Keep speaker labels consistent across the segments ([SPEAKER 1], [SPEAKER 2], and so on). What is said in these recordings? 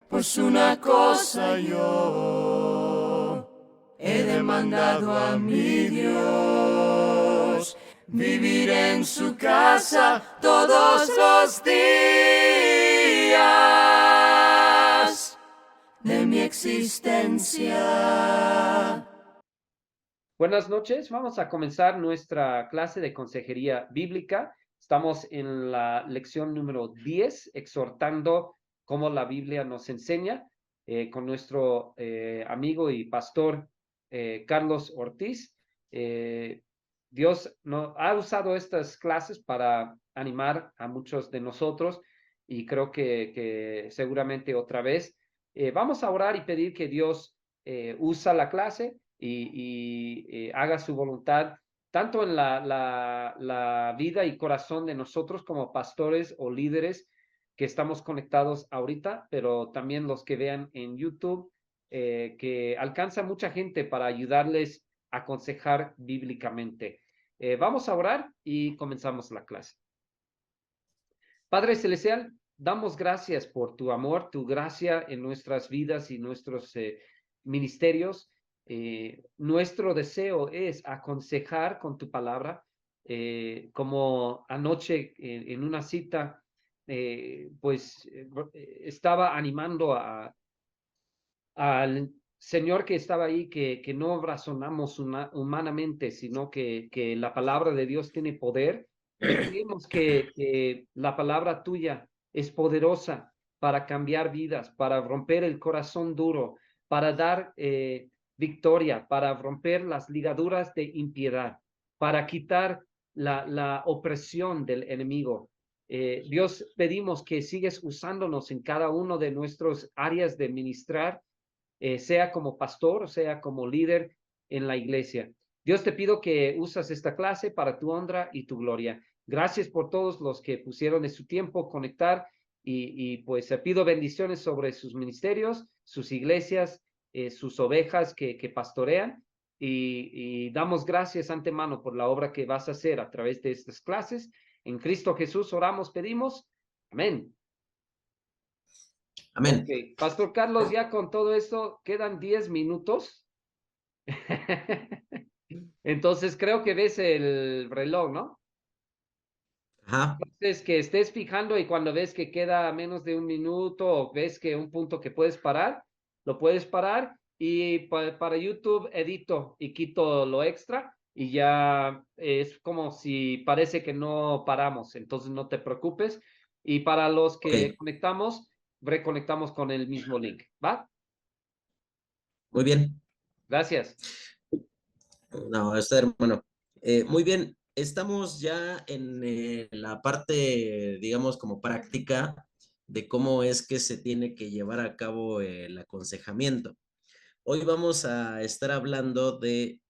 [SPEAKER 1] Pues una cosa yo he demandado a mi Dios, vivir en su casa todos los días de mi existencia.
[SPEAKER 2] Buenas noches, vamos a comenzar nuestra clase de consejería bíblica. Estamos en la lección número 10, exhortando cómo la Biblia nos enseña, con nuestro amigo y pastor Carlos Ortiz. Dios ha usado estas clases para animar a muchos de nosotros y creo que seguramente otra vez vamos a orar y pedir que Dios usa la clase y haga su voluntad, tanto en la vida y corazón de nosotros como pastores o líderes que estamos conectados ahorita, pero también los que vean en YouTube, que alcanza mucha gente para ayudarles a aconsejar bíblicamente. Vamos a orar y comenzamos la clase. Padre Celestial, damos gracias por tu amor, tu gracia en nuestras vidas y nuestros ministerios. Nuestro deseo es aconsejar con tu palabra, como anoche en una cita, estaba animando al Señor que estaba ahí, que no razonamos humanamente, sino que la palabra de Dios tiene poder y creemos que la palabra tuya es poderosa para cambiar vidas, para romper el corazón duro, para dar victoria, para romper las ligaduras de impiedad, para quitar la opresión del enemigo. Dios, pedimos que sigues usándonos en cada uno de nuestras áreas de ministrar, sea como pastor, sea como líder en la iglesia. Dios, te pido que usas esta clase para tu honra y tu gloria. Gracias por todos los que pusieron de su tiempo conectar pues pido bendiciones sobre sus ministerios, sus iglesias, sus ovejas que pastorean y damos gracias antemano por la obra que vas a hacer a través de estas clases. En Cristo Jesús oramos, pedimos. Amén.
[SPEAKER 3] Amén.
[SPEAKER 2] Ok, Pastor Carlos, ya con todo esto quedan 10 minutos. Entonces creo que ves el reloj, ¿no?
[SPEAKER 3] Ajá.
[SPEAKER 2] Entonces que estés fijando y cuando ves que queda menos de un minuto o ves que un punto que puedes parar, lo puedes parar y para YouTube edito y quito lo extra y ya es como si parece que no paramos, entonces no te preocupes. Y para los que
[SPEAKER 3] Ok,
[SPEAKER 2] conectamos, reconectamos con el mismo link, ¿va?
[SPEAKER 3] muy bien.
[SPEAKER 2] Gracias.
[SPEAKER 3] No, está hermano. Muy bien, estamos ya en la parte, digamos, como práctica de cómo es que se tiene que llevar a cabo el aconsejamiento. Hoy vamos a estar hablando de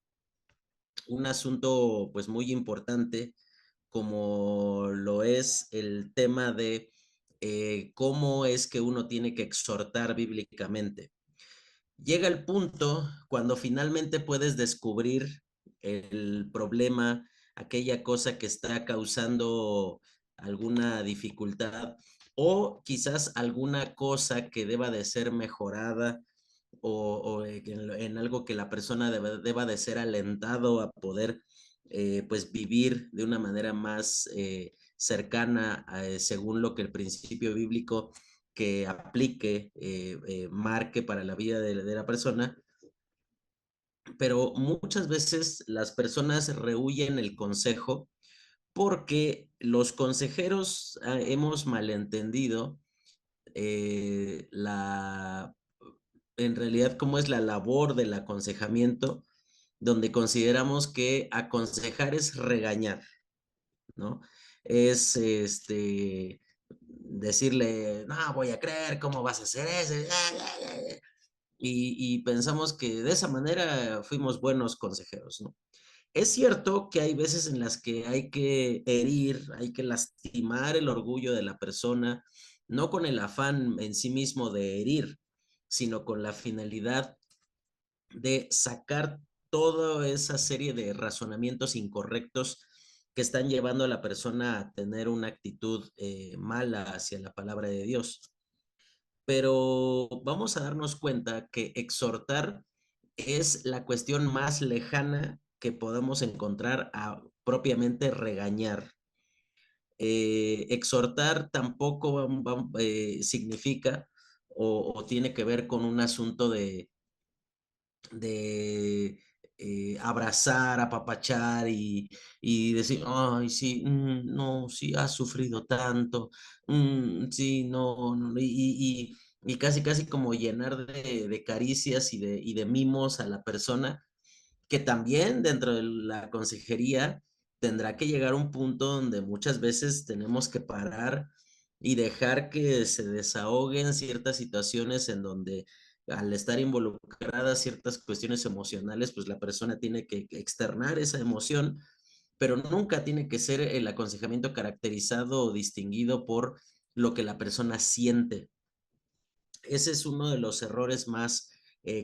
[SPEAKER 3] un asunto, pues, muy importante, como lo es el tema de cómo es que uno tiene que exhortar bíblicamente. Llega el punto cuando finalmente puedes descubrir el problema, aquella cosa que está causando alguna dificultad o quizás alguna cosa que deba de ser mejorada o en algo que la persona deba de ser alentado a poder pues vivir de una manera más cercana según lo que el principio bíblico que aplique, marque para la vida de la persona, pero muchas veces las personas rehuyen el consejo porque los consejeros hemos malentendido la, en realidad cómo es la labor del aconsejamiento, donde consideramos que aconsejar es regañar, ¿no? Es decirle, no, voy a creer, ¿cómo vas a hacer eso? Y pensamos que de esa manera fuimos buenos consejeros, ¿no? Es cierto que hay veces en las que hay que herir, hay que lastimar el orgullo de la persona, no con el afán en sí mismo de herir, sino con la finalidad de sacar toda esa serie de razonamientos incorrectos que están llevando a la persona a tener una actitud mala hacia la palabra de Dios. pero vamos a darnos cuenta que exhortar es la cuestión más lejana que podemos encontrar a propiamente regañar. Exhortar tampoco significa o tiene que ver con un asunto de abrazar, apapachar y decir, ay, sí, no, sí, has sufrido tanto, sí, no, no", y casi, casi como llenar de caricias y de mimos a la persona, que también dentro de la consejería tendrá que llegar a un punto donde muchas veces tenemos que parar y dejar que se desahoguen ciertas situaciones en donde al estar involucradas ciertas cuestiones emocionales, pues la persona tiene que externar esa emoción, pero nunca tiene que ser el aconsejamiento caracterizado o distinguido por lo que la persona siente. Ese es uno de los errores más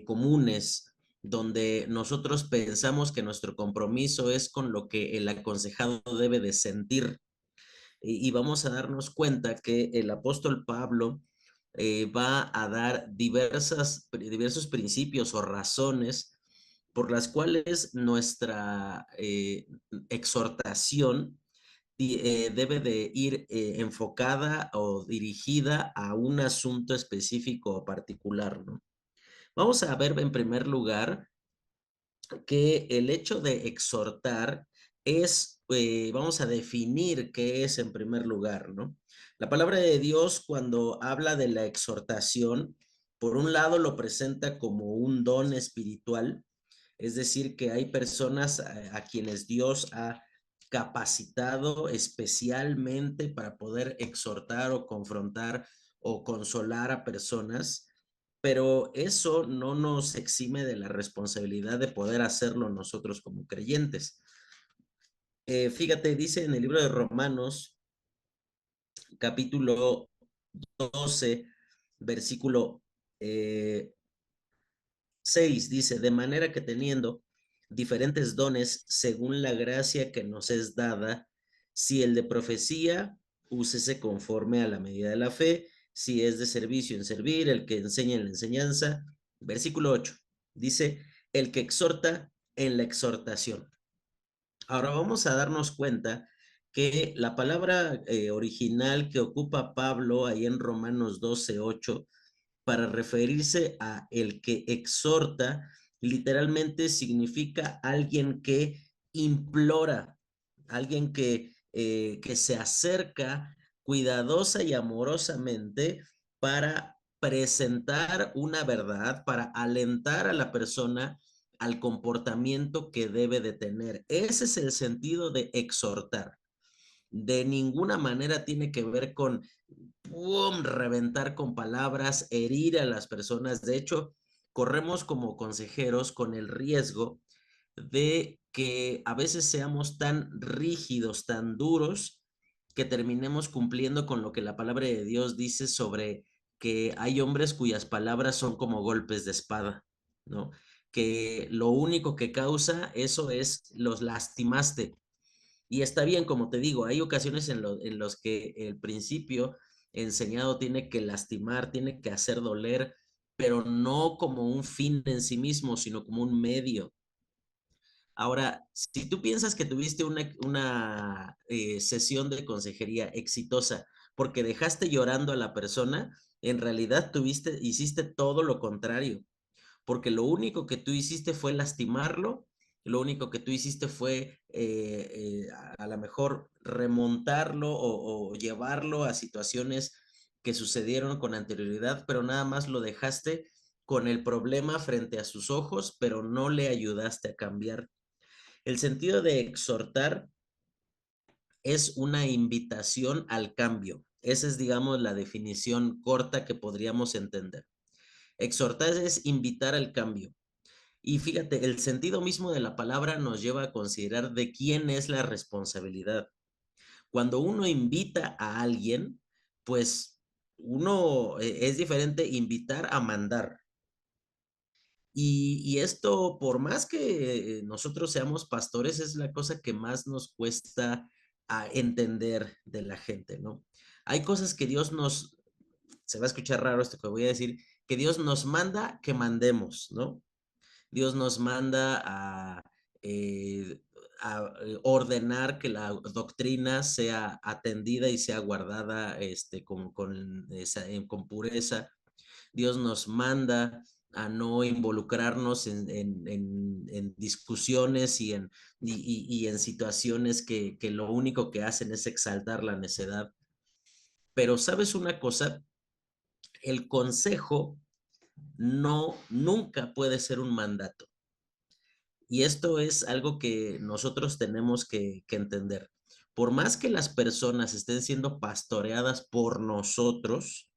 [SPEAKER 3] comunes, donde nosotros pensamos que nuestro compromiso es con lo que el aconsejado debe de sentir. Y vamos a darnos cuenta que el apóstol Pablo va a dar diversos principios o razones por las cuales nuestra exhortación debe de ir enfocada o dirigida a un asunto específico o particular, ¿no? Vamos a ver en primer lugar que el hecho de exhortar es, vamos a definir qué es en primer lugar, ¿no? La palabra de Dios cuando habla de la exhortación, por un lado lo presenta como un don espiritual, es decir, que hay personas a quienes Dios ha capacitado especialmente para poder exhortar o confrontar o consolar a personas, pero eso no nos exime de la responsabilidad de poder hacerlo nosotros como creyentes. Fíjate, dice en el libro de Romanos, capítulo 12, versículo 6, dice, de manera que teniendo diferentes dones según la gracia que nos es dada, si el de profecía, úsese conforme a la medida de la fe, si es de servicio en servir, el que enseña en la enseñanza. Versículo 8, dice, el que exhorta en la exhortación. Ahora vamos a darnos cuenta que la palabra original que ocupa Pablo ahí en Romanos 12:8 para referirse a el que exhorta, literalmente significa alguien que implora, alguien que se acerca cuidadosa y amorosamente para presentar una verdad, para alentar a la persona al comportamiento que debe de tener. Ese es el sentido de exhortar. De ninguna manera tiene que ver con ¡pum!, reventar con palabras, herir a las personas. De hecho, corremos como consejeros con el riesgo de que a veces seamos tan rígidos, tan duros, que terminemos cumpliendo con lo que la palabra de Dios dice sobre que hay hombres cuyas palabras son como golpes de espada, ¿no? Que lo único que causa eso es los lastimaste. Y está bien, como te digo, hay ocasiones en los que el principio enseñado tiene que lastimar, tiene que hacer doler, pero no como un fin en sí mismo, sino como un medio. Ahora, si tú piensas que tuviste una sesión de consejería exitosa porque dejaste llorando a la persona, en realidad hiciste todo lo contrario, porque lo único que tú hiciste fue lastimarlo, lo único que tú hiciste fue a lo mejor remontarlo o llevarlo a situaciones que sucedieron con anterioridad, pero nada más lo dejaste con el problema frente a sus ojos, pero no le ayudaste a cambiar. El sentido de exhortar es una invitación al cambio. Esa es, digamos, la definición corta que podríamos entender. Exhortar es invitar al cambio. Y fíjate, el sentido mismo de la palabra nos lleva a considerar de quién es la responsabilidad. Cuando uno invita a alguien, pues uno es diferente invitar a mandar. Y esto, por más que nosotros seamos pastores, es la cosa que más nos cuesta a entender de la gente, ¿no? Hay cosas que Dios nos se va a escuchar raro esto que voy a decir, que Dios nos manda que mandemos, ¿no? Dios nos manda a ordenar que la doctrina sea atendida y sea guardada con pureza. Dios nos manda a no involucrarnos en discusiones y en situaciones que lo único que hacen es exaltar la necedad. Pero ¿sabes una cosa? El consejo nunca puede ser un mandato. Y esto es algo que nosotros tenemos que entender. Por más que las personas estén siendo pastoreadas por nosotros,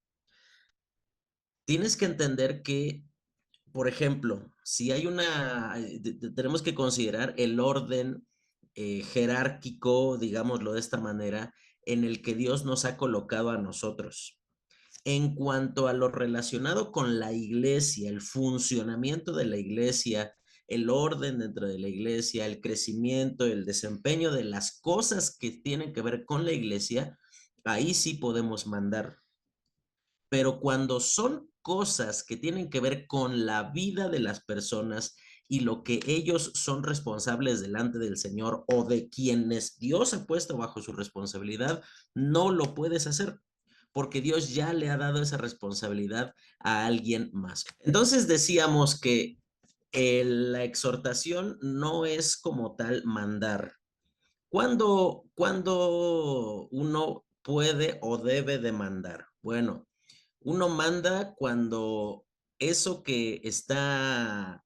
[SPEAKER 3] tienes que entender que, por ejemplo, si hay tenemos que considerar el orden jerárquico, digámoslo de esta manera, en el que Dios nos ha colocado a nosotros. En cuanto a lo relacionado con la iglesia, el funcionamiento de la iglesia, el orden dentro de la iglesia, el crecimiento, el desempeño de las cosas que tienen que ver con la iglesia, ahí sí podemos mandar. Pero cuando son cosas que tienen que ver con la vida de las personas y lo que ellos son responsables delante del Señor o de quienes Dios ha puesto bajo su responsabilidad, no lo puedes hacer porque Dios ya le ha dado esa responsabilidad a alguien más. Entonces decíamos que la exhortación no es como tal mandar. ¿Cuándo uno puede o debe de mandar? Bueno, uno manda cuando eso que está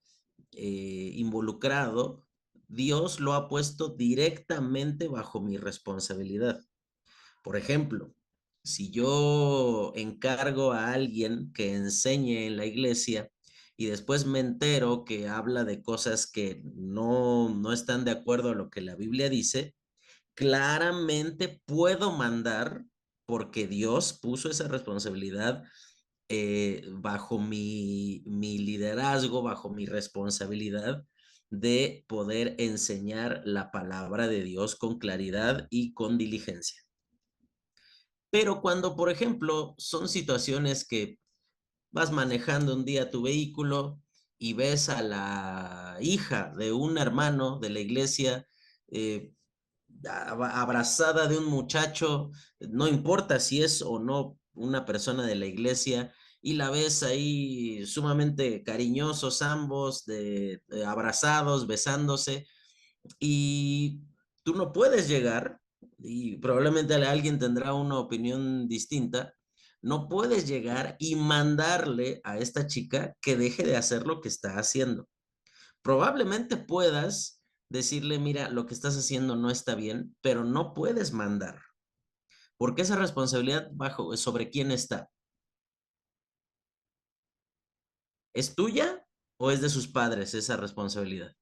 [SPEAKER 3] involucrado, Dios lo ha puesto directamente bajo mi responsabilidad. Por ejemplo, si yo encargo a alguien que enseñe en la iglesia y después me entero que habla de cosas que no están de acuerdo a lo que la Biblia dice, claramente puedo mandar porque Dios puso esa responsabilidad bajo mi liderazgo, bajo mi responsabilidad de poder enseñar la palabra de Dios con claridad y con diligencia. Pero cuando, por ejemplo, son situaciones que vas manejando un día tu vehículo y ves a la hija de un hermano de la iglesia eh, abrazada de un muchacho, no importa si es o no una persona de la iglesia, y la ves ahí sumamente cariñosos ambos, abrazados, besándose, y tú no puedes llegar, y probablemente alguien tendrá una opinión distinta, no puedes llegar y mandarle a esta chica que deje de hacer lo que está haciendo. Probablemente puedas decirle, mira, lo que estás haciendo no está bien, pero no puedes mandar, porque esa responsabilidad sobre quién está. ¿Es tuya o es de sus padres esa responsabilidad?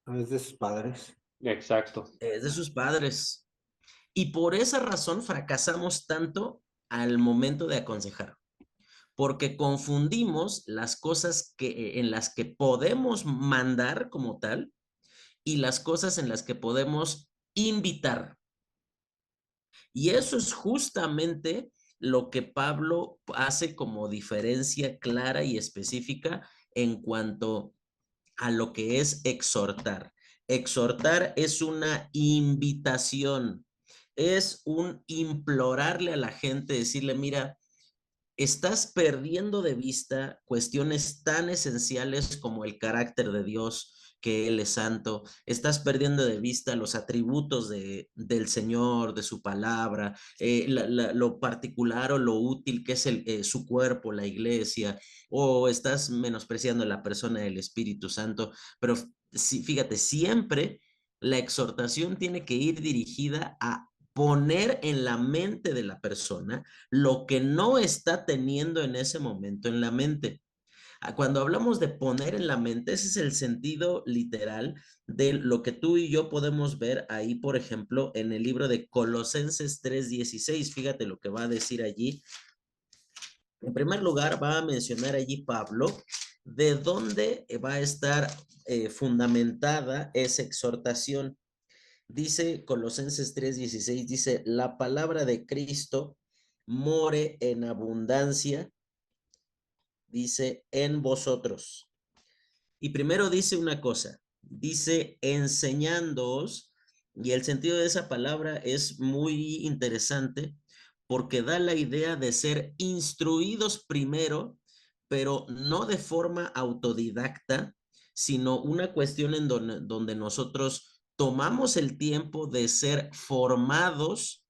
[SPEAKER 4] Es de sus padres.
[SPEAKER 2] Exacto.
[SPEAKER 3] Es de sus padres. Y por esa razón fracasamos tanto al momento de aconsejar, porque confundimos las cosas en las que podemos mandar como tal y las cosas en las que podemos invitar. Y eso es justamente lo que Pablo hace como diferencia clara y específica en cuanto a lo que es exhortar. Exhortar es una invitación, es un implorarle a la gente, decirle, mira, estás perdiendo de vista cuestiones tan esenciales como el carácter de Dios, que Él es santo, estás perdiendo de vista los atributos del Señor, de su palabra, lo particular o lo útil que es su cuerpo, la iglesia, o estás menospreciando la persona del Espíritu Santo, pero fíjate, siempre la exhortación tiene que ir dirigida a poner en la mente de la persona lo que no está teniendo en ese momento en la mente. Cuando hablamos de poner en la mente, ese es el sentido literal de lo que tú y yo podemos ver ahí, por ejemplo, en el libro de Colosenses 3:16. Fíjate lo que va a decir allí. En primer lugar, va a mencionar allí Pablo de dónde va a estar fundamentada esa exhortación. Dice Colosenses 3:16, dice, la palabra de Cristo more en abundancia, dice, en vosotros. Y primero dice una cosa, dice enseñándoos, y el sentido de esa palabra es muy interesante porque da la idea de ser instruidos primero, pero no de forma autodidacta, sino una cuestión en donde nosotros tomamos el tiempo de ser formados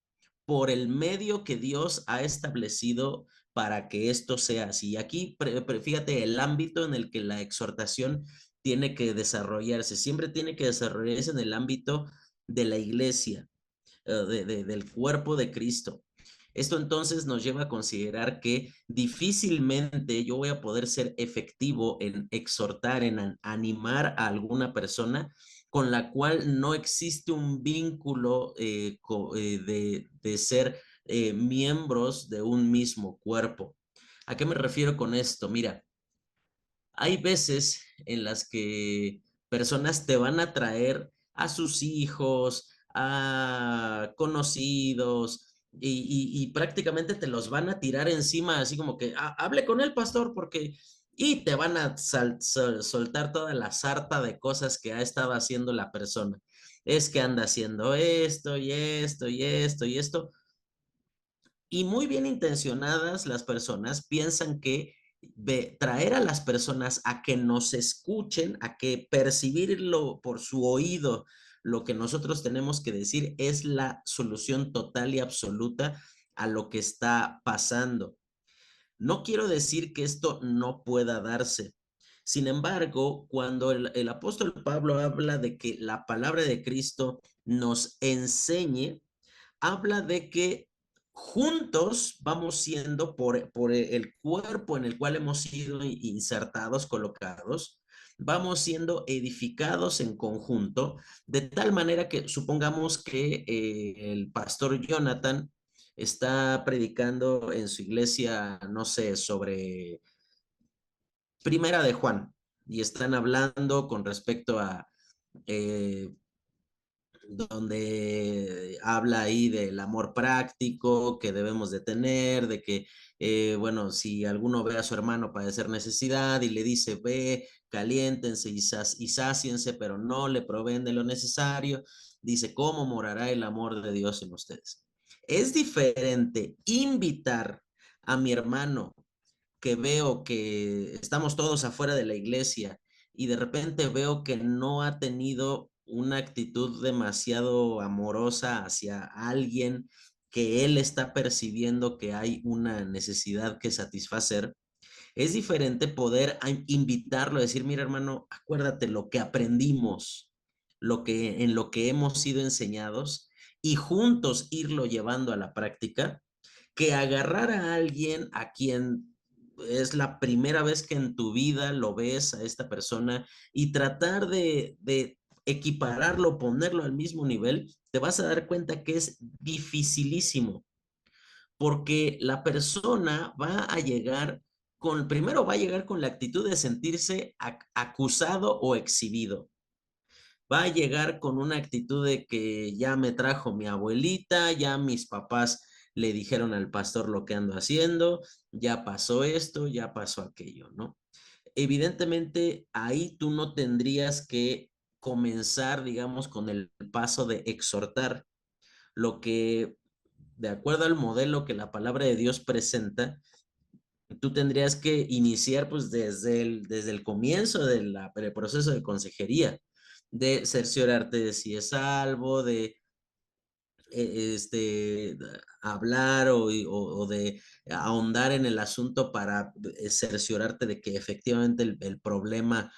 [SPEAKER 3] por el medio que Dios ha establecido para que esto sea así. Aquí, fíjate, el ámbito en el que la exhortación tiene que desarrollarse, siempre tiene que desarrollarse en el ámbito de la iglesia, del cuerpo de Cristo. Esto entonces nos lleva a considerar que difícilmente yo voy a poder ser efectivo en exhortar, en animar a alguna persona con la cual no existe un vínculo de ser miembros de un mismo cuerpo. ¿A qué me refiero con esto? Mira, hay veces en las que personas te van a traer a sus hijos, a conocidos, y prácticamente te los van a tirar encima, así como que hable con el pastor, porque, y te van a soltar toda la sarta de cosas que ha estado haciendo la persona. Es que anda haciendo esto y esto y esto y esto. Y muy bien intencionadas las personas piensan que traer a las personas a que nos escuchen, a que percibirlo por su oído, lo que nosotros tenemos que decir es la solución total y absoluta a lo que está pasando. No quiero decir que esto no pueda darse. Sin embargo, cuando el apóstol Pablo habla de que la palabra de Cristo nos enseñe, habla de que juntos vamos siendo por el cuerpo en el cual hemos sido insertados, colocados, vamos siendo edificados en conjunto, de tal manera que supongamos que el pastor Jonathan está predicando en su iglesia, no sé, sobre Primera de Juan, y están hablando con respecto a eh, donde habla ahí del amor práctico que debemos de tener, de que, bueno, si alguno ve a su hermano padecer necesidad y le dice, ve, caliéntense y sáciense, pero no le proveen de lo necesario, dice, ¿cómo morará el amor de Dios en ustedes? Es diferente invitar a mi hermano que veo que estamos todos afuera de la iglesia y de repente veo que no ha tenido una actitud demasiado amorosa hacia alguien que él está percibiendo que hay una necesidad que satisfacer, es diferente poder invitarlo a decir, mira hermano, acuérdate lo que aprendimos, en lo que hemos sido enseñados y juntos irlo llevando a la práctica, que agarrar a alguien a quien es la primera vez que en tu vida lo ves a esta persona y tratar de equipararlo, ponerlo al mismo nivel, te vas a dar cuenta que es dificilísimo, porque la persona va a llegar primero va a llegar con la actitud de sentirse acusado o exhibido. Va a llegar con una actitud de que ya me trajo mi abuelita, ya mis papás le dijeron al pastor lo que ando haciendo, ya pasó esto, ya pasó aquello, ¿no? Evidentemente, ahí tú no tendrías que comenzar, digamos, con el paso de exhortar. Lo que, de acuerdo al modelo que la palabra de Dios presenta, tú tendrías que iniciar pues desde el comienzo del proceso de consejería, de cerciorarte de si es salvo, de hablar o de ahondar en el asunto para cerciorarte de que efectivamente el problema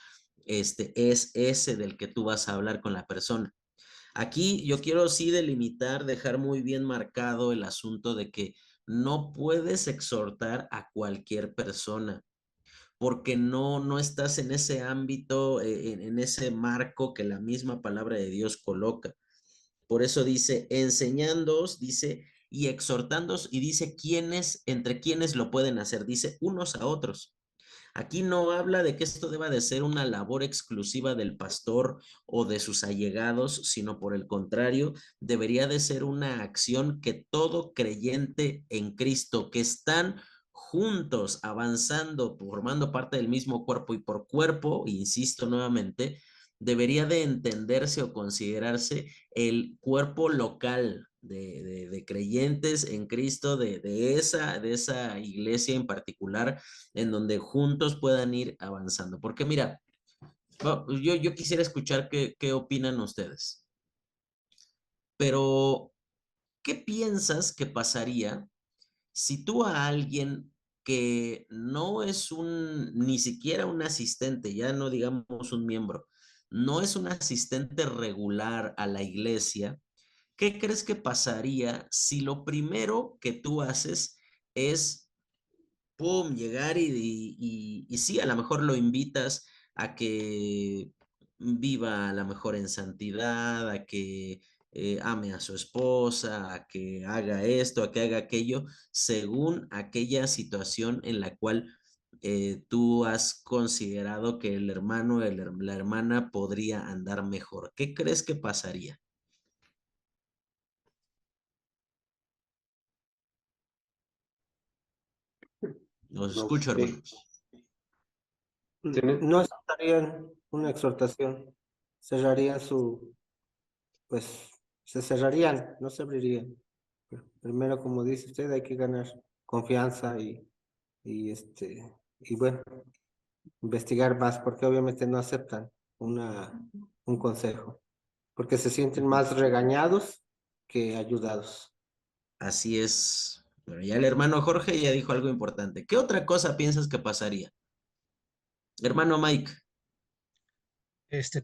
[SPEAKER 3] es ese del que tú vas a hablar con la persona. Aquí yo quiero sí delimitar, dejar muy bien marcado el asunto de que no puedes exhortar a cualquier persona porque no estás en ese ámbito, en ese marco que la misma palabra de Dios coloca. Por eso dice, enseñándoos, dice, y exhortándoos, y dice, entre quienes lo pueden hacer, dice, unos a otros. Aquí no habla de que esto deba de ser una labor exclusiva del pastor o de sus allegados, sino por el contrario, debería de ser una acción que todo creyente en Cristo, que están juntos avanzando, formando parte del mismo cuerpo y por cuerpo, insisto nuevamente, debería de entenderse o considerarse el cuerpo local de creyentes en Cristo, de esa iglesia en particular, en donde juntos puedan ir avanzando. Porque mira, yo quisiera escuchar qué opinan ustedes, pero ¿qué piensas que pasaría si tú a alguien que no es ni siquiera un asistente, ya no digamos un miembro, no es un asistente regular a la iglesia, qué crees que pasaría si lo primero que tú haces es pum, llegar y sí, a lo mejor lo invitas a que viva a lo mejor en santidad, a que ame a su esposa, a que haga esto, a que haga aquello, según aquella situación en la cual tú has considerado que el hermano o la hermana podría andar mejor? ¿Qué crees que pasaría? Los escucho,
[SPEAKER 4] Ok.
[SPEAKER 3] hermano.
[SPEAKER 2] Tiene-
[SPEAKER 4] No aceptarían una exhortación, cerrarían pues, se cerrarían, no se abrirían. Primero, como dice usted, hay que ganar confianza y bueno, investigar más, porque obviamente no aceptan un consejo, porque se sienten más regañados que ayudados.
[SPEAKER 3] Así es. Pero ya el hermano Jorge ya dijo algo importante. ¿Qué otra cosa piensas que pasaría? Hermano Mike,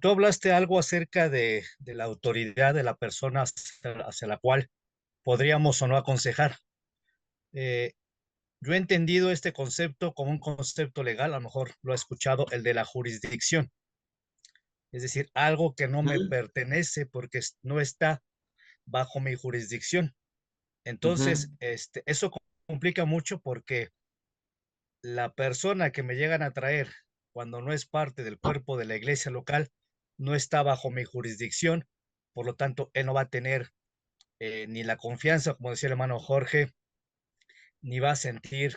[SPEAKER 5] Tú hablaste algo acerca de la autoridad de la persona hacia la cual podríamos o no aconsejar. Eh, yo he entendido este concepto como un concepto legal, a lo mejor lo he escuchado, el de la jurisdicción, es decir, algo que no me
[SPEAKER 3] ujú,
[SPEAKER 5] pertenece porque no está bajo mi jurisdicción.
[SPEAKER 3] ujú,
[SPEAKER 5] Entonces, eso complica mucho porque la persona que me llegan a traer cuando no es parte del cuerpo de la iglesia local no está bajo mi jurisdicción, por lo tanto, él no va a tener ni la confianza, como decía el hermano Jorge, ni va a sentir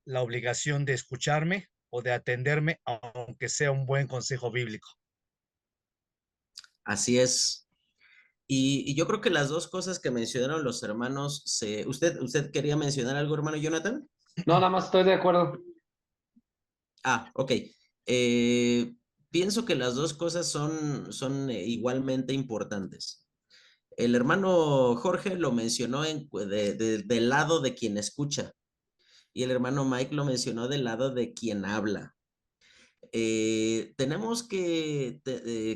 [SPEAKER 5] la obligación de escucharme o de atenderme, aunque sea un buen consejo bíblico.
[SPEAKER 3] así es. Y yo creo que las dos cosas que mencionaron los hermanos, ¿usted quería mencionar algo, hermano Jonathan?
[SPEAKER 2] No, nada más estoy de acuerdo.
[SPEAKER 3] Ah, ok. Eh, pienso que las dos cosas son igualmente importantes. El hermano Jorge lo mencionó del lado de quien escucha y el hermano Mike lo mencionó del lado de quien habla. Tenemos que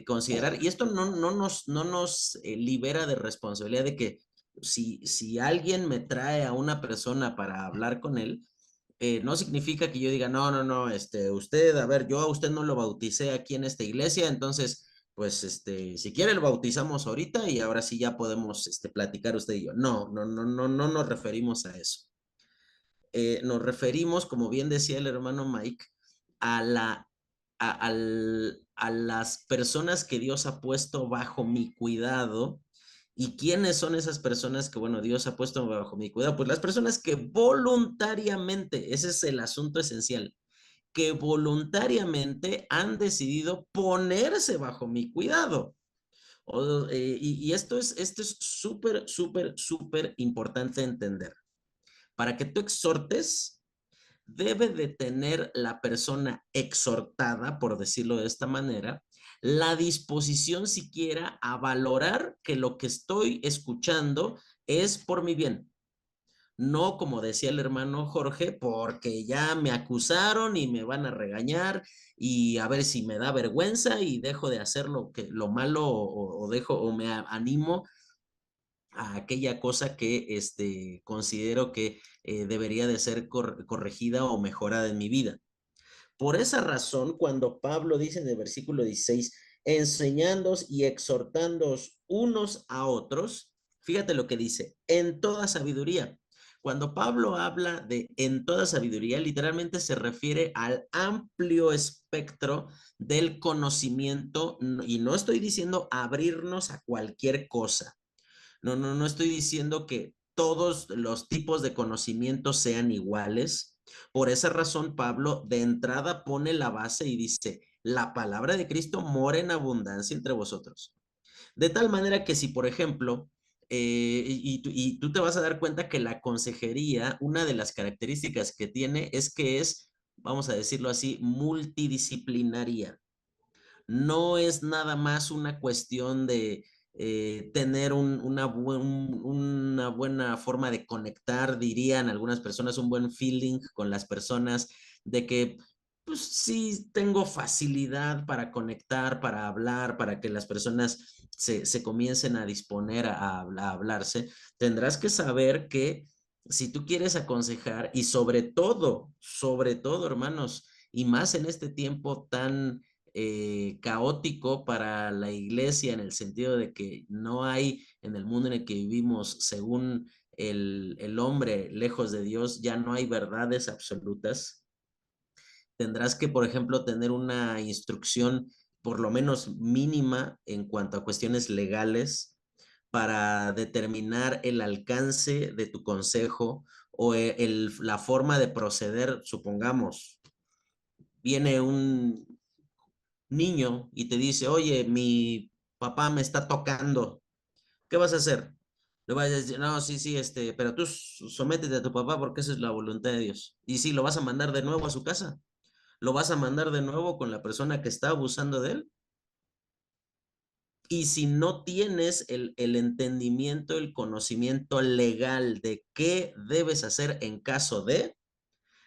[SPEAKER 3] considerar, y esto no nos libera de responsabilidad de que si alguien me trae a una persona para hablar con él, no significa que yo diga, no, usted, a ver, yo a usted no lo bauticé aquí en esta iglesia, entonces, pues, si quiere lo bautizamos ahorita y ahora sí ya podemos, platicar usted y yo. No nos referimos a eso. Nos referimos, como bien decía el hermano Mike, a a las personas que Dios ha puesto bajo mi cuidado. ¿Y quiénes son esas personas que, bueno, Dios ha puesto bajo mi cuidado? Pues las personas que voluntariamente, ese es el asunto esencial, que voluntariamente han decidido ponerse bajo mi cuidado. Y esto es súper importante entender. Para que tú exhortes, debe de tener la persona exhortada, por decirlo de esta manera, la disposición siquiera a valorar que lo que estoy escuchando es por mi bien. No, como decía el hermano Jorge, porque ya me acusaron y me van a regañar y a ver si me da vergüenza y dejo de hacer lo malo o dejo o me animo a aquella cosa que considero que debería de ser corregida o mejorada en mi vida. Por esa razón, cuando Pablo dice en el versículo 16, enseñándoos y exhortándoos unos a otros, fíjate lo que dice, en toda sabiduría. Cuando Pablo habla de en toda sabiduría, literalmente se refiere al amplio espectro del conocimiento, y no estoy diciendo abrirnos a cualquier cosa. No estoy diciendo que todos los tipos de conocimiento sean iguales. Por esa razón, Pablo de entrada pone la base y dice, la palabra de Cristo mora en abundancia entre vosotros. De tal manera que si, por ejemplo, y tú te vas a dar cuenta que la consejería, una de las características que tiene es que es, vamos a decirlo así, multidisciplinaria. No es nada más una cuestión de tener una buena forma de conectar, dirían algunas personas, un buen feeling con las personas, de que pues sí tengo facilidad para conectar, para hablar, para que las personas se comiencen a disponer a hablarse. Tendrás que saber que si tú quieres aconsejar y sobre todo, hermanos, y más en este tiempo tan caótico para la iglesia en el sentido de que no hay en el mundo en el que vivimos, según el hombre lejos de Dios, ya no hay verdades absolutas. Tendrás que, por ejemplo, tener una instrucción por lo menos mínima en cuanto a cuestiones legales para determinar el alcance de tu consejo o la forma de proceder. Supongamos, viene un niño y te dice, oye, mi papá me está tocando, ¿qué vas a hacer? Le vas a decir, no, sí, pero tú sométete a tu papá porque esa es la voluntad de Dios. Y sí, lo vas a mandar de nuevo a su casa, lo vas a mandar de nuevo con la persona que está abusando de él. Y si no tienes el entendimiento, el conocimiento legal de qué debes hacer en caso de,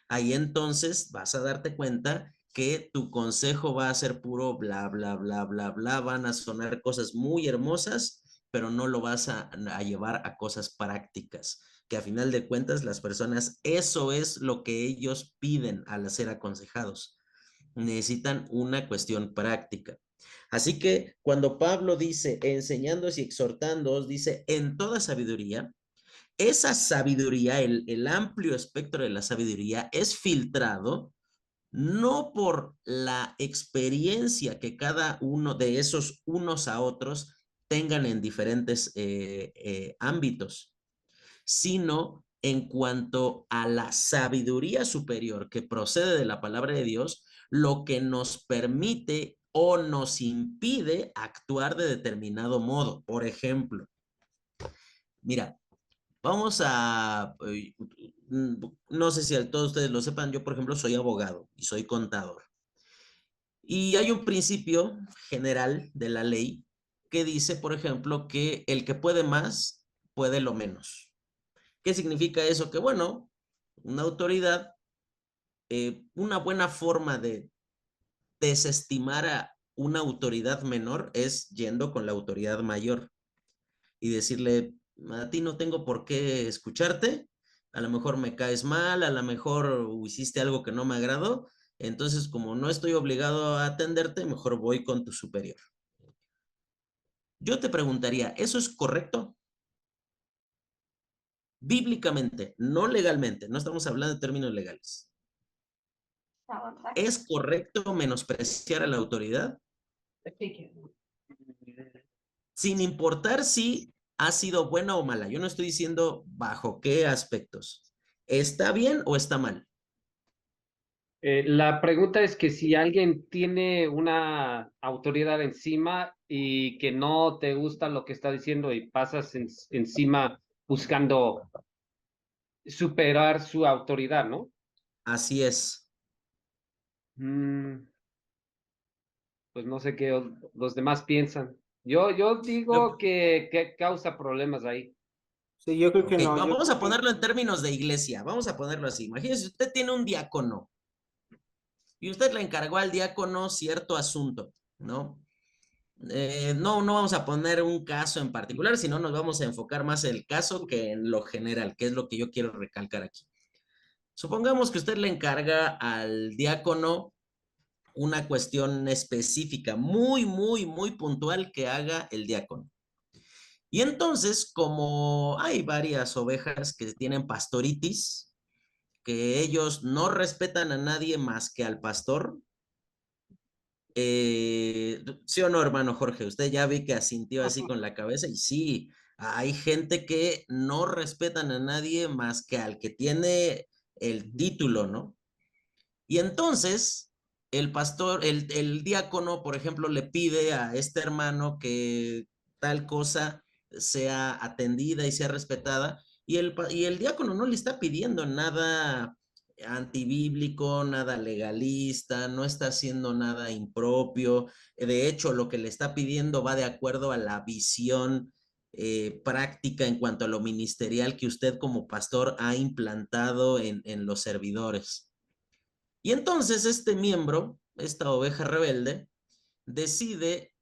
[SPEAKER 3] ahí entonces vas a darte cuenta que tu consejo va a ser puro bla, bla, bla, bla, bla, van a sonar cosas muy hermosas, pero no lo vas a llevar a cosas prácticas, que a final de cuentas las personas, eso es lo que ellos piden al ser aconsejados. Necesitan una cuestión práctica. Así que cuando Pablo dice, enseñándoos y exhortándoos, dice, en toda sabiduría, esa sabiduría, el amplio espectro de la sabiduría es filtrado no por la experiencia que cada uno de esos unos a otros tengan en diferentes ámbitos, sino en cuanto a la sabiduría superior que procede de la palabra de Dios, lo que nos permite o nos impide actuar de determinado modo. Por ejemplo, mira, vamos a, no sé si todos ustedes lo sepan, yo por ejemplo soy abogado y soy contador. Y hay un principio general de la ley que dice, por ejemplo, que el que puede más, puede lo menos. ¿Qué significa eso? Que bueno, una autoridad, una buena forma de desestimar a una autoridad menor es yendo con la autoridad mayor y decirle, a ti no tengo por qué escucharte, a lo mejor me caes mal, a lo mejor hiciste algo que no me agradó, entonces como no estoy obligado a atenderte, mejor voy con tu superior. Yo te preguntaría, ¿eso es correcto? Bíblicamente, no legalmente, no estamos hablando de términos legales. ¿Es correcto menospreciar a la autoridad? Sin importar si ha sido buena o mala. Yo no estoy diciendo bajo qué aspectos. ¿Está bien o está mal?
[SPEAKER 2] La pregunta es que si alguien tiene una autoridad encima y que no te gusta lo que está diciendo y pasas encima buscando superar su autoridad, ¿no?
[SPEAKER 3] Así es.
[SPEAKER 2] Pues no sé qué los demás piensan. Yo digo
[SPEAKER 3] No,
[SPEAKER 2] que causa problemas ahí.
[SPEAKER 4] Sí, yo creo que
[SPEAKER 3] ok,
[SPEAKER 4] no. Yo
[SPEAKER 3] vamos
[SPEAKER 4] creo
[SPEAKER 3] a
[SPEAKER 4] que
[SPEAKER 3] ponerlo en términos de iglesia. Vamos a ponerlo así. Imagínese, usted tiene un diácono y usted le encargó al diácono cierto asunto, ¿no? No vamos a poner un caso en particular, sino nos vamos a enfocar más en el caso que en lo general, que es lo que yo quiero recalcar aquí. Supongamos que usted le encarga al diácono una cuestión específica, muy puntual que haga el diácono. Y entonces, como hay varias ovejas que tienen pastoritis, que ellos no respetan a nadie más que al pastor, ¿sí o no, hermano Jorge? Usted ya vi que asintió así con la cabeza y sí, hay gente que no respetan a nadie más que al que tiene el título, ¿no? Y entonces el pastor, el diácono, por ejemplo, le pide a este hermano que tal cosa sea atendida y sea respetada, y el diácono no le está pidiendo nada antibíblico, nada legalista, no está haciendo nada impropio. De hecho, lo que le está pidiendo va de acuerdo a la visión práctica en cuanto a lo ministerial que usted como pastor ha implantado en los servidores. Y entonces este miembro, esta oveja rebelde, decide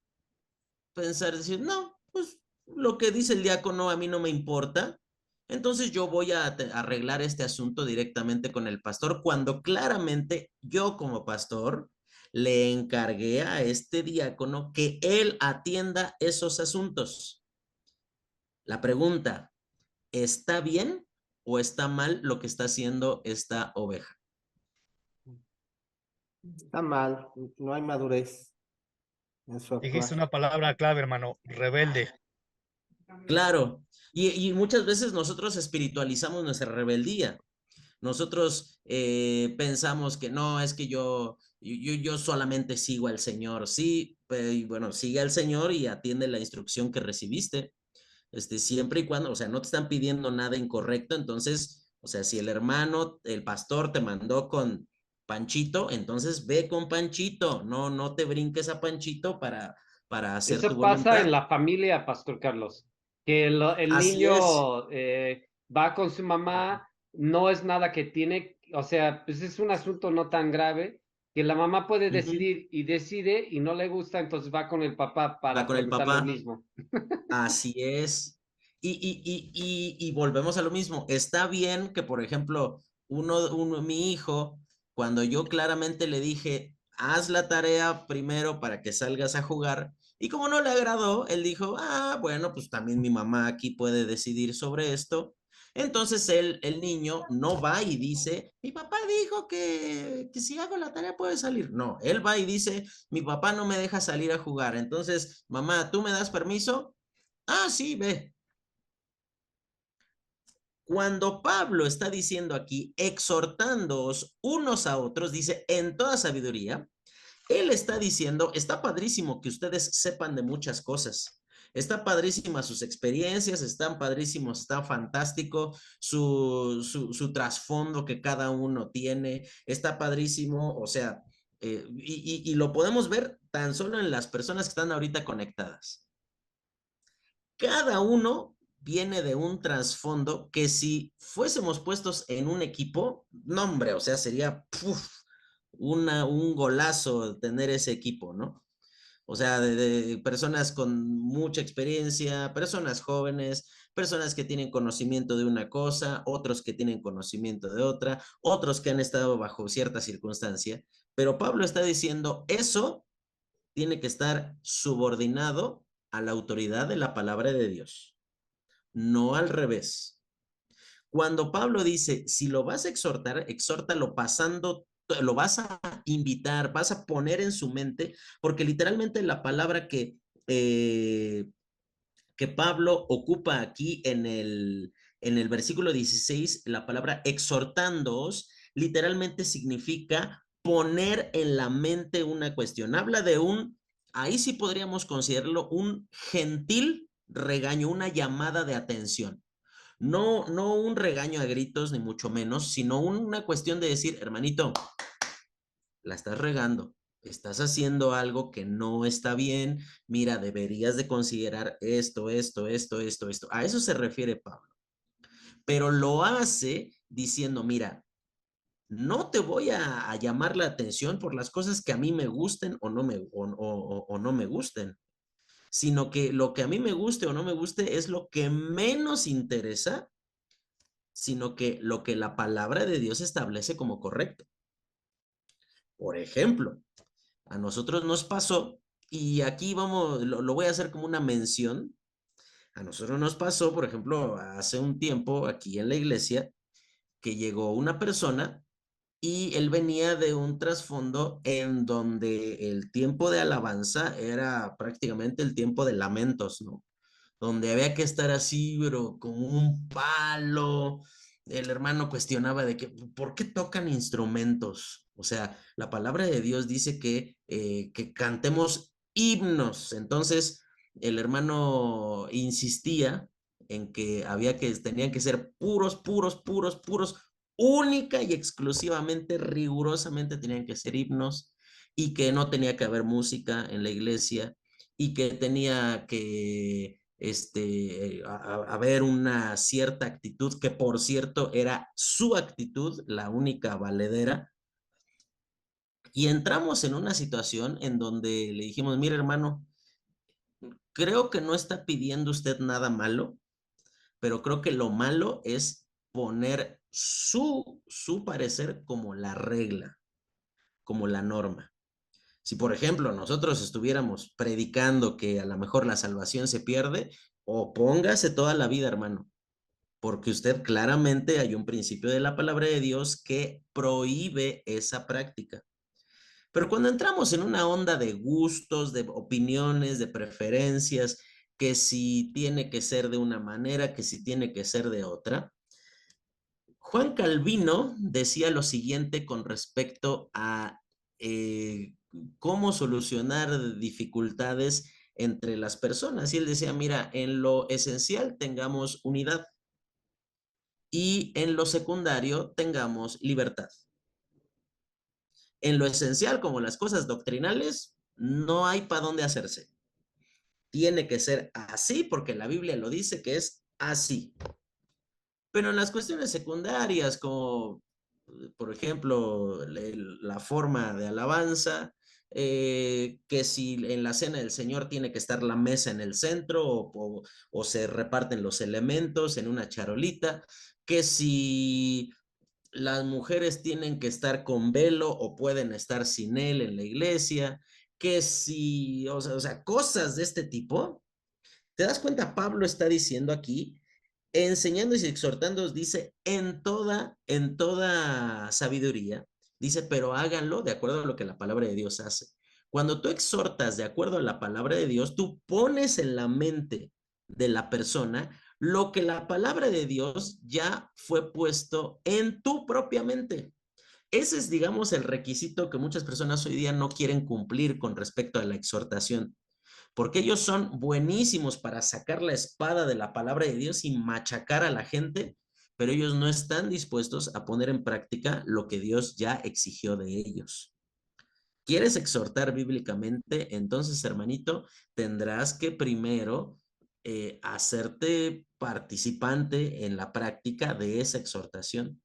[SPEAKER 3] pensar, decir, no, pues lo que dice el diácono a mí no me importa, entonces yo voy a arreglar este asunto directamente con el pastor, cuando claramente yo como pastor le encargué a este diácono que él atienda esos asuntos. La pregunta, ¿está bien o está mal lo que está haciendo esta oveja?
[SPEAKER 4] Está mal, no hay madurez en su
[SPEAKER 5] Dijiste
[SPEAKER 4] actuar.
[SPEAKER 5] una palabra clave, hermano, rebelde.
[SPEAKER 3] Claro, y muchas veces nosotros espiritualizamos nuestra rebeldía. Nosotros pensamos que no, es que yo solamente sigo al Señor. Sí, y bueno, sigue al Señor y atiende la instrucción que recibiste. Siempre y cuando, o sea, no te están pidiendo nada incorrecto, entonces, o sea, si el hermano, el pastor te mandó con Panchito, entonces ve con Panchito, no te brinques a Panchito para hacer tu
[SPEAKER 2] Eso pasa en
[SPEAKER 3] voluntad.
[SPEAKER 2] la familia, Pastor Carlos, que el
[SPEAKER 3] Así es.
[SPEAKER 2] niño va con su mamá, no es nada que tiene, o sea, pues es un asunto no tan grave, que la mamá puede
[SPEAKER 3] Ujú.
[SPEAKER 2] decidir y decide y no le gusta, entonces va con el papá
[SPEAKER 3] Va
[SPEAKER 2] para
[SPEAKER 3] con el
[SPEAKER 2] preguntar lo
[SPEAKER 3] papá.
[SPEAKER 2] mismo.
[SPEAKER 3] Así es. Y volvemos a lo mismo. Está bien que, por ejemplo, mi hijo, cuando yo claramente le dije, haz la tarea primero para que salgas a jugar, y como no le agradó, él dijo, ah, bueno, pues también mi mamá aquí puede decidir sobre esto. Entonces el niño no va y dice, mi papá dijo que si hago la tarea puede salir. No, él va y dice, mi papá no me deja salir a jugar. Entonces, mamá, ¿tú me das permiso? Ah, sí, ve. Cuando Pablo está diciendo aquí, exhortándoos unos a otros, dice, en toda sabiduría, él está diciendo, está padrísimo que ustedes sepan de muchas cosas. Está padrísima sus experiencias, están padrísimos, está fantástico su trasfondo que cada uno tiene, está padrísimo, o sea, y lo podemos ver tan solo en las personas que están ahorita conectadas. Cada uno viene de un trasfondo que si fuésemos puestos en un equipo, no hombre, o sea, sería un golazo tener ese equipo, ¿no? O sea, de personas con mucha experiencia, personas jóvenes, personas que tienen conocimiento de una cosa, otros que tienen conocimiento de otra, otros que han estado bajo cierta circunstancia. Pero Pablo está diciendo, eso tiene que estar subordinado a la autoridad de la palabra de Dios, no al revés. Cuando Pablo dice, si lo vas a exhortar, exhórtalo pasando, lo vas a invitar, vas a poner en su mente, porque literalmente la palabra que Pablo ocupa aquí en el versículo 16, la palabra exhortándoos, literalmente significa poner en la mente una cuestión. Habla de ahí sí podríamos considerarlo un gentil regaño, una llamada de atención. No un regaño a gritos, ni mucho menos, sino una cuestión de decir, hermanito, la estás regando, estás haciendo algo que no está bien, mira, deberías de considerar esto. A eso se refiere Pablo. Pero lo hace diciendo, mira, no te voy a llamar la atención por las cosas que a mí me gusten o no me gusten, sino que lo que a mí me guste o no me guste es lo que menos interesa, sino que lo que la palabra de Dios establece como correcto. Por ejemplo, a nosotros nos pasó, y aquí vamos, lo voy a hacer como una mención, A nosotros nos pasó, por ejemplo, hace un tiempo aquí en la iglesia, que llegó una persona y él venía de un trasfondo en donde el tiempo de alabanza era prácticamente el tiempo de lamentos, ¿no? Donde había que estar así, pero con un palo. El hermano cuestionaba de que, ¿por qué tocan instrumentos? O sea, la palabra de Dios dice que cantemos himnos. Entonces, el hermano insistía en que tenían que ser puros, puros, puros, puros, única y exclusivamente, rigurosamente tenían que ser himnos y que no tenía que haber música en la iglesia y que tenía que haber una cierta actitud, que por cierto era su actitud, la única valedera. Y entramos en una situación en donde le dijimos, mire hermano, creo que no está pidiendo usted nada malo, pero creo que lo malo es poner su parecer como la regla, como la norma. Si, por ejemplo, nosotros estuviéramos predicando que a lo mejor la salvación se pierde, opóngase toda la vida, hermano, porque usted claramente hay un principio de la palabra de Dios que prohíbe esa práctica. Pero cuando entramos en una onda de gustos, de opiniones, de preferencias, que si tiene que ser de una manera, que si tiene que ser de otra, Juan Calvino decía lo siguiente con respecto a cómo solucionar dificultades entre las personas. Y él decía, mira, en lo esencial tengamos unidad y en lo secundario tengamos libertad. En lo esencial, como las cosas doctrinales, no hay para dónde hacerse. Tiene que ser así porque la Biblia lo dice que es así. Pero en las cuestiones secundarias, como por ejemplo la forma de alabanza, que si en la cena del Señor tiene que estar la mesa en el centro o se reparten los elementos en una charolita, que si las mujeres tienen que estar con velo o pueden estar sin él en la iglesia, que si, o sea, cosas de este tipo. ¿Te das cuenta? Pablo está diciendo aquí, enseñando y exhortando, dice, en toda sabiduría, dice, pero háganlo de acuerdo a lo que la palabra de Dios hace. Cuando tú exhortas de acuerdo a la palabra de Dios, tú pones en la mente de la persona lo que la palabra de Dios ya fue puesto en tu propia mente. Ese es, digamos, el requisito que muchas personas hoy día no quieren cumplir con respecto a la exhortación, porque ellos son buenísimos para sacar la espada de la palabra de Dios y machacar a la gente, pero ellos no están dispuestos a poner en práctica lo que Dios ya exigió de ellos. ¿Quieres exhortar bíblicamente? Entonces, hermanito, tendrás que primero hacerte participante en la práctica de esa exhortación.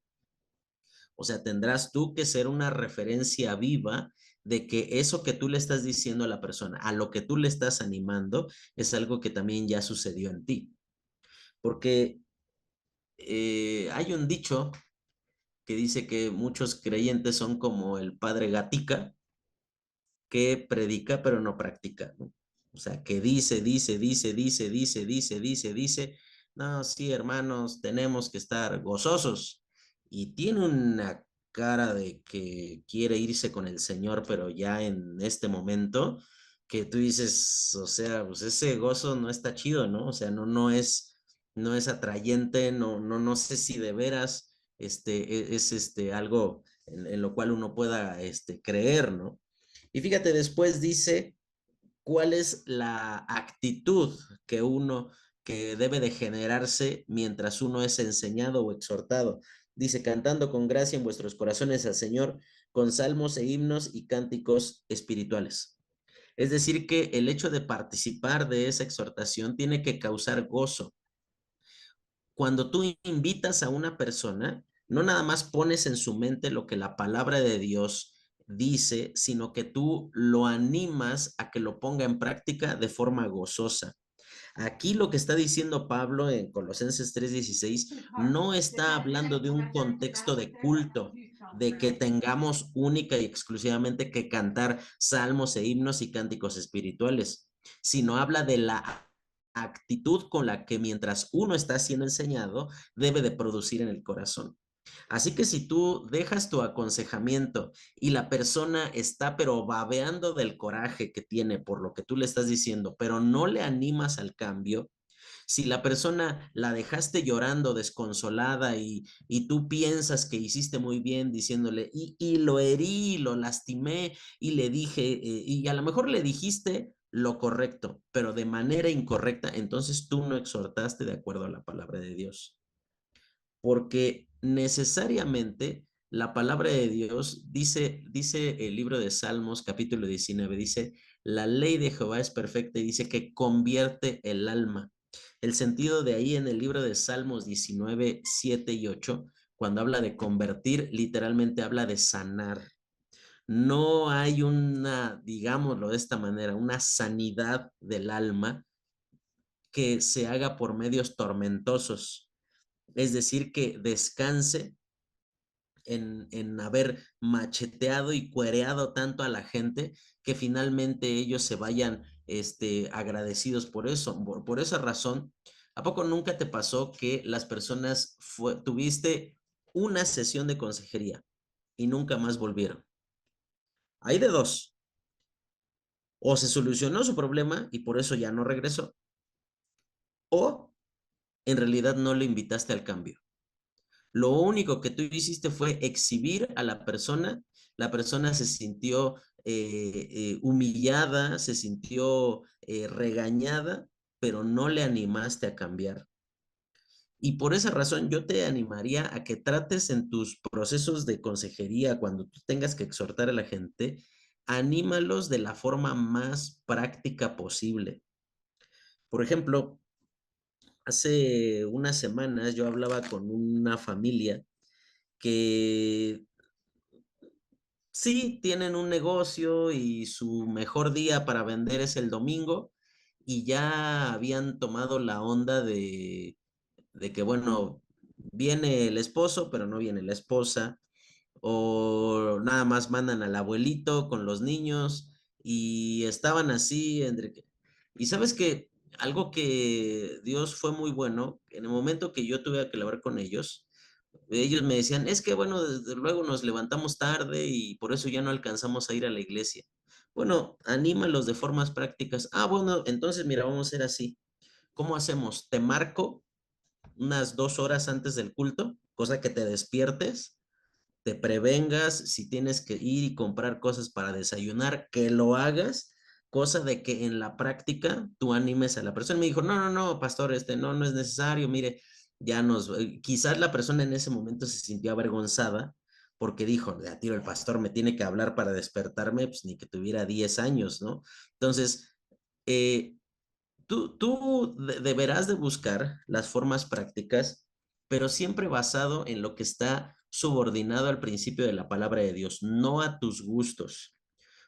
[SPEAKER 3] O sea, tendrás tú que ser una referencia viva de que eso que tú le estás diciendo a la persona, a lo que tú le estás animando, es algo que también ya sucedió en ti. Porque hay un dicho que dice que muchos creyentes son como el padre Gatica, que predica pero no practica, ¿no? O sea, que dice, dice. No, sí, hermanos, tenemos que estar gozosos. Y tiene una cara de que quiere irse con el Señor, pero ya en este momento, que tú dices, o sea, pues ese gozo no está chido, ¿no? O sea, no es atrayente, no sé si de veras es algo en lo cual uno pueda creer, ¿no? Y fíjate, después dice cuál es la actitud que debe de generarse mientras uno es enseñado o exhortado. Dice, cantando con gracia en vuestros corazones al Señor, con salmos e himnos y cánticos espirituales. Es decir, que el hecho de participar de esa exhortación tiene que causar gozo. Cuando tú invitas a una persona, no nada más pones en su mente lo que la palabra de Dios dice, sino que tú lo animas a que lo ponga en práctica de forma gozosa. Aquí lo que está diciendo Pablo en Colosenses 3:16 no está hablando de un contexto de culto, de que tengamos única y exclusivamente que cantar salmos e himnos y cánticos espirituales, sino habla de la actitud con la que mientras uno está siendo enseñado, debe de producir en el corazón. Así que si tú dejas tu aconsejamiento y la persona está pero babeando del coraje que tiene por lo que tú le estás diciendo, pero no le animas al cambio, si la persona la dejaste llorando, desconsolada y tú piensas que hiciste muy bien diciéndole, y lo herí, lo lastimé y le dije, y a lo mejor le dijiste lo correcto, pero de manera incorrecta, entonces tú no exhortaste de acuerdo a la palabra de Dios. Porque necesariamente la palabra de Dios dice el libro de Salmos, capítulo 19, dice, la ley de Jehová es perfecta y dice que convierte el alma. El sentido de ahí en el libro de Salmos 19, 7 y 8, cuando habla de convertir, literalmente habla de sanar. No hay una, digámoslo de esta manera, una sanidad del alma que se haga por medios tormentosos. Es decir, que descanse en haber macheteado y cuereado tanto a la gente que finalmente ellos se vayan agradecidos por eso. Por esa razón, ¿a poco nunca te pasó que las personas tuviste una sesión de consejería y nunca más volvieron? Hay de dos. O se solucionó su problema y por eso ya no regresó, o en realidad no le invitaste al cambio. Lo único que tú hiciste fue exhibir a la persona se sintió humillada, se sintió regañada, pero no le animaste a cambiar. Y por esa razón yo te animaría a que trates en tus procesos de consejería, cuando tú tengas que exhortar a la gente, anímalos de la forma más práctica posible. Por ejemplo, hace unas semanas yo hablaba con una familia que sí tienen un negocio y su mejor día para vender es el domingo y ya habían tomado la onda de que, bueno, viene el esposo, pero no viene la esposa, o nada más mandan al abuelito con los niños y estaban así y sabes que algo que Dios fue muy bueno, en el momento que yo tuve que hablar con ellos me decían, es que bueno, desde luego nos levantamos tarde y por eso ya no alcanzamos a ir a la iglesia. Bueno, anímalos de formas prácticas. Ah, bueno, entonces mira, vamos a hacer así. ¿Cómo hacemos? Te marco unas 2 horas antes del culto, cosa que te despiertes, te prevengas, si tienes que ir y comprar cosas para desayunar, que lo hagas, cosa de que en la práctica tú animes a la persona. Me dijo, no, no, no, pastor, no es necesario, mire, quizás la persona en ese momento se sintió avergonzada porque dijo, de a tiro el pastor me tiene que hablar para despertarme, pues ni que tuviera 10 años, ¿no? Entonces, eh, tú deberás de buscar las formas prácticas, pero siempre basado en lo que está subordinado al principio de la palabra de Dios, no a tus gustos.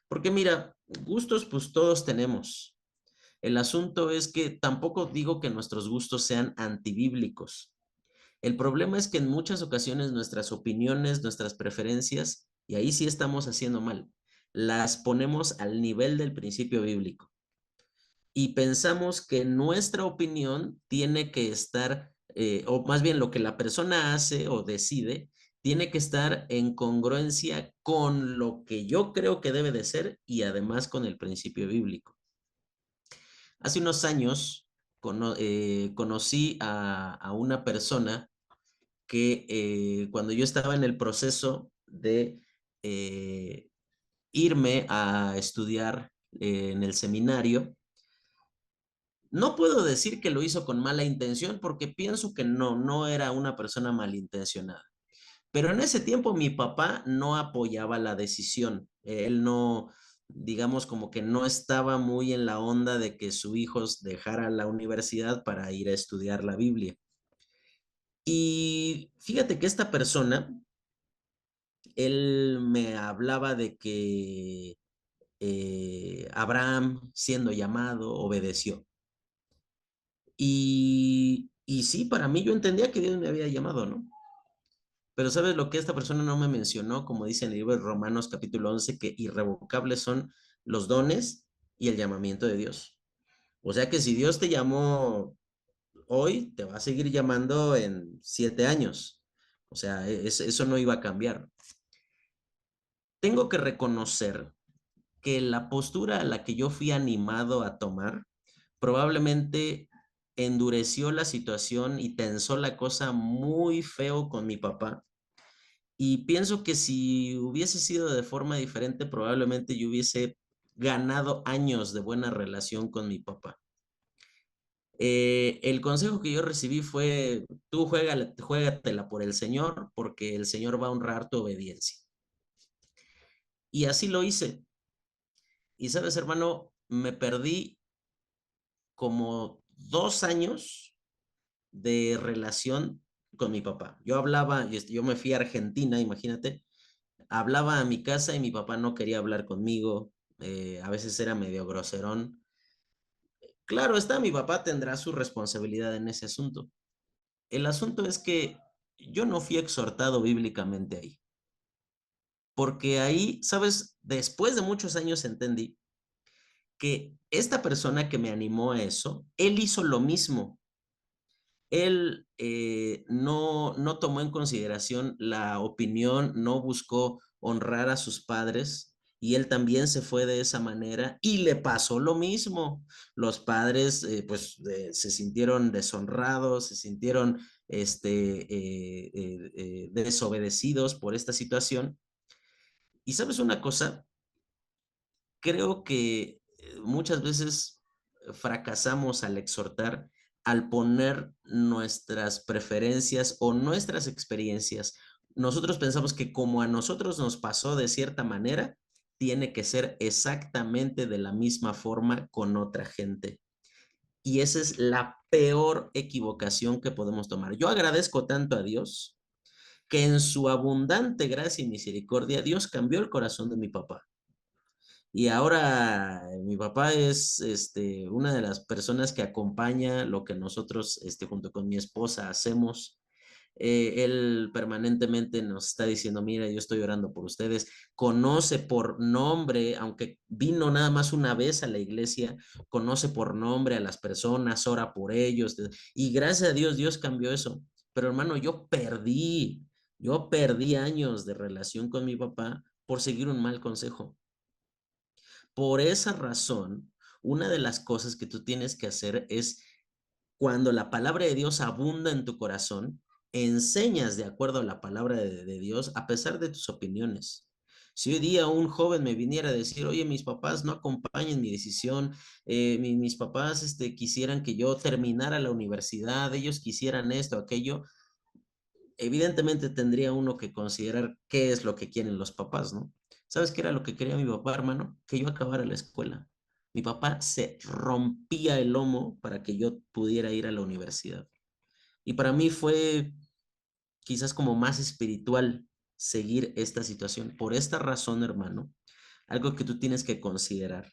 [SPEAKER 3] Porque mira, gustos pues todos tenemos. El asunto es que tampoco digo que nuestros gustos sean antibíblicos. El problema es que en muchas ocasiones nuestras opiniones, nuestras preferencias, y ahí sí estamos haciendo mal, las ponemos al nivel del principio bíblico y pensamos que nuestra opinión tiene que estar, o más bien lo que la persona hace o decide, tiene que estar en congruencia con lo que yo creo que debe de ser y además con el principio bíblico. Hace unos años conocí a una persona que cuando yo estaba en el proceso de irme a estudiar en el seminario, no puedo decir que lo hizo con mala intención porque pienso que no era una persona malintencionada. Pero en ese tiempo mi papá no apoyaba la decisión. Él no, digamos, como que no estaba muy en la onda de que su hijo dejara la universidad para ir a estudiar la Biblia. Y fíjate que esta persona, él me hablaba de que Abraham, siendo llamado, obedeció. Y sí, para mí yo entendía que Dios me había llamado, ¿no? Pero ¿sabes lo que esta persona no me mencionó? Como dice en el libro de Romanos capítulo 11, que irrevocables son los dones y el llamamiento de Dios. O sea que si Dios te llamó hoy, te va a seguir llamando en 7 años. O sea, eso no iba a cambiar. Tengo que reconocer que la postura a la que yo fui animado a tomar probablemente endureció la situación y tensó la cosa muy feo con mi papá. Y pienso que si hubiese sido de forma diferente, probablemente yo hubiese ganado años de buena relación con mi papá. El consejo que yo recibí fue, tú juégatela por el Señor, porque el Señor va a honrar tu obediencia. Y así lo hice. Y sabes, hermano, me perdí como 2 años de relación con mi papá. Yo hablaba, yo me fui a Argentina, imagínate, hablaba a mi casa y mi papá no quería hablar conmigo, a veces era medio groserón. Claro está, mi papá tendrá su responsabilidad en ese asunto. El asunto es que yo no fui exhortado bíblicamente ahí, porque ahí, sabes, después de muchos años entendí que esta persona que me animó a eso, él hizo lo mismo. Él no tomó en consideración la opinión, no buscó honrar a sus padres y él también se fue de esa manera y le pasó lo mismo. Los padres se sintieron deshonrados, se sintieron desobedecidos por esta situación. Y sabes una cosa, creo que muchas veces fracasamos al exhortar, al poner nuestras preferencias o nuestras experiencias. Nosotros pensamos que como a nosotros nos pasó de cierta manera, tiene que ser exactamente de la misma forma con otra gente. Y esa es la peor equivocación que podemos tomar. Yo agradezco tanto a Dios que en su abundante gracia y misericordia, Dios cambió el corazón de mi papá. Y ahora mi papá es una de las personas que acompaña lo que nosotros junto con mi esposa hacemos. Él permanentemente nos está diciendo, mira, yo estoy orando por ustedes. Conoce por nombre, aunque vino nada más una vez a la iglesia, conoce por nombre a las personas, ora por ellos. Y gracias a Dios, Dios cambió eso. Pero hermano, yo perdí años de relación con mi papá por seguir un mal consejo. Por esa razón, una de las cosas que tú tienes que hacer es, cuando la palabra de Dios abunda en tu corazón, enseñas de acuerdo a la palabra de Dios a pesar de tus opiniones. Si hoy día un joven me viniera a decir, oye, mis papás no acompañan mi decisión, mis papás quisieran que yo terminara la universidad, ellos quisieran esto, aquello, evidentemente tendría uno que considerar qué es lo que quieren los papás, ¿no? ¿Sabes qué era lo que quería mi papá, hermano? Que yo acabara la escuela. Mi papá se rompía el lomo para que yo pudiera ir a la universidad. Y para mí fue quizás como más espiritual seguir esta situación. Por esta razón, hermano, algo que tú tienes que considerar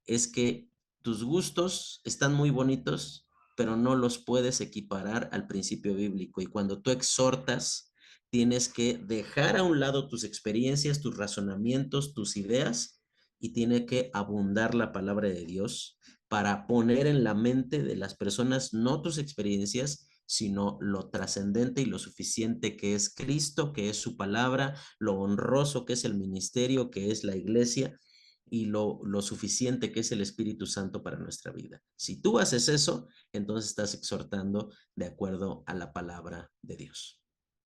[SPEAKER 3] es que tus gustos están muy bonitos, pero no los puedes equiparar al principio bíblico. Y cuando tú exhortas, tienes que dejar a un lado tus experiencias, tus razonamientos, tus ideas, y tiene que abundar la palabra de Dios para poner en la mente de las personas no tus experiencias, sino lo trascendente y lo suficiente que es Cristo, que es su palabra, lo honroso que es el ministerio, que es la iglesia, y lo suficiente que es el Espíritu Santo para nuestra vida. Si tú haces eso, entonces estás exhortando de acuerdo a la palabra de Dios.